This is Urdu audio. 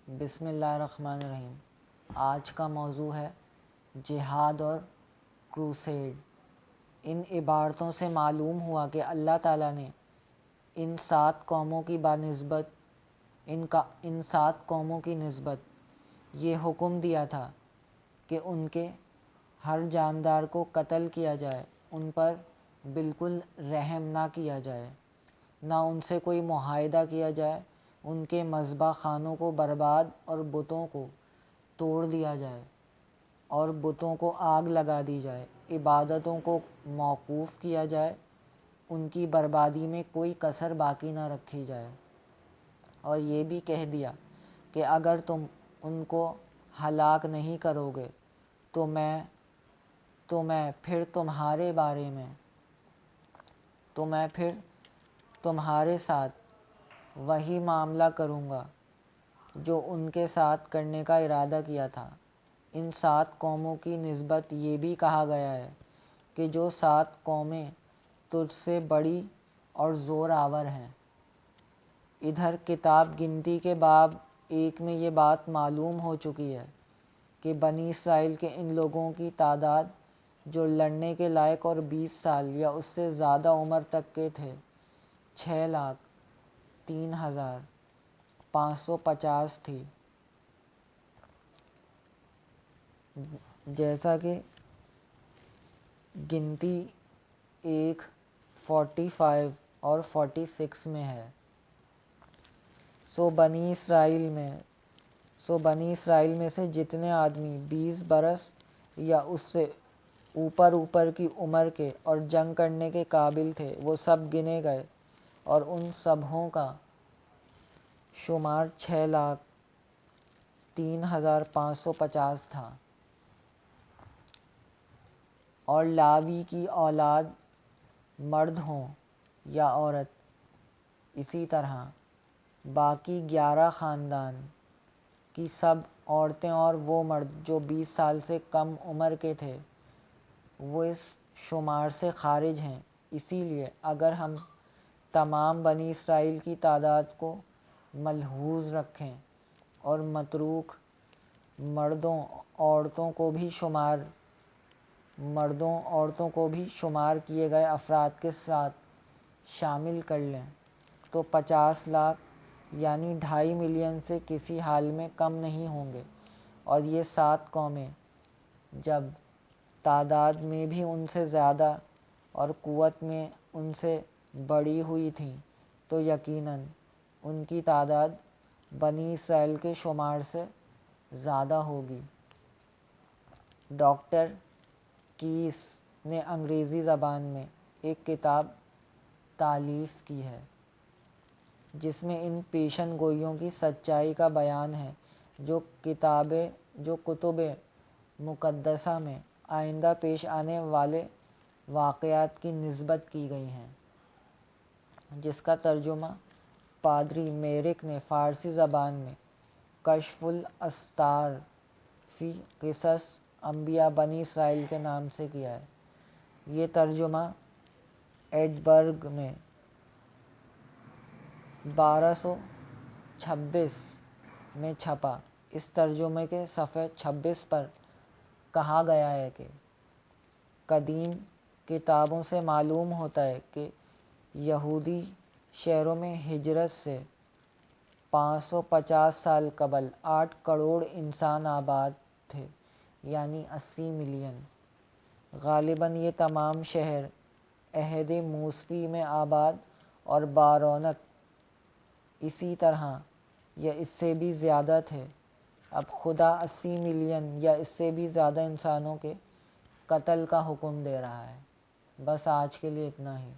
بسم اللہ الرحمن الرحیم۔ آج کا موضوع ہے جہاد اور کروسیڈ۔ ان عبارتوں سے معلوم ہوا کہ اللہ تعالیٰ نے ان 7 قوموں کی ان 7 قوموں کی نسبت یہ حکم دیا تھا کہ ان کے ہر جاندار کو قتل کیا جائے، ان پر بالکل رحم نہ کیا جائے، نہ ان سے کوئی معاہدہ کیا جائے، ان کے مذبح خانوں کو برباد اور بتوں کو توڑ دیا جائے اور بتوں کو آگ لگا دی جائے، عبادتوں کو موقوف کیا جائے، ان کی بربادی میں کوئی کسر باقی نہ رکھی جائے، اور یہ بھی کہہ دیا کہ اگر تم ان کو ہلاک نہیں کرو گے تو میں پھر تمہارے ساتھ وہی معاملہ کروں گا جو ان کے ساتھ کرنے کا ارادہ کیا تھا۔ ان 7 قوموں کی نسبت یہ بھی کہا گیا ہے کہ جو 7 قومیں تجھ سے بڑی اور زور آور ہیں۔ ادھر کتاب گنتی کے باب 1 میں یہ بات معلوم ہو چکی ہے کہ بنی اسرائیل کے ان لوگوں کی تعداد جو لڑنے کے لائق اور 20 سال یا اس سے زیادہ عمر تک کے تھے 6,03,550 تھی، جیسا کہ گنتی 1 45 اور 46 میں ہے۔ سو بنی اسرائیل میں سے جتنے آدمی 20 برس یا اس سے اوپر کی عمر کے اور جنگ کرنے کے قابل تھے وہ سب گنے گئے، اور ان سبھوں کا شمار 6,03,550 تھا۔ اور لاوی کی اولاد مرد ہوں یا عورت، اسی طرح باقی 11 خاندان کی سب عورتیں اور وہ مرد جو 20 سال سے کم عمر کے تھے وہ اس شمار سے خارج ہیں۔ اسی لیے اگر ہم تمام بنی اسرائیل کی تعداد کو ملحوظ رکھیں اور متروک مردوں عورتوں کو بھی شمار کیے گئے افراد کے ساتھ شامل کر لیں تو 50 لاکھ یعنی 2.5 ملین سے کسی حال میں کم نہیں ہوں گے۔ اور یہ 7 قومیں جب تعداد میں بھی ان سے زیادہ اور قوت میں ان سے بڑی ہوئی تھیں تو یقیناً ان کی تعداد بنی اسرائیل کے شمار سے زیادہ ہوگی۔ ڈاکٹر کیس نے انگریزی زبان میں ایک کتاب تالیف کی ہے جس میں ان پیشن گوئیوں کی سچائی کا بیان ہے جو کتب مقدسہ میں آئندہ پیش آنے والے واقعات کی نسبت کی گئی ہیں، جس کا ترجمہ پادری میرک نے فارسی زبان میں کشف الاستار فی قصص انبیاء بنی اسرائیل کے نام سے کیا ہے۔ یہ ترجمہ ایڈنبرگ میں 1226 میں چھپا۔ اس ترجمے کے صفحہ 26 پر کہا گیا ہے کہ قدیم کتابوں سے معلوم ہوتا ہے کہ یہودی شہروں میں ہجرت سے 550 سال قبل 8 کروڑ انسان آباد تھے، یعنی 80 ملین۔ غالباً یہ تمام شہر عہد موسوی میں آباد اور بارونق اسی طرح یا اس سے بھی زیادہ تھے۔ اب خدا 80 ملین یا اس سے بھی زیادہ انسانوں کے قتل کا حکم دے رہا ہے۔ بس آج کے لیے اتنا ہی۔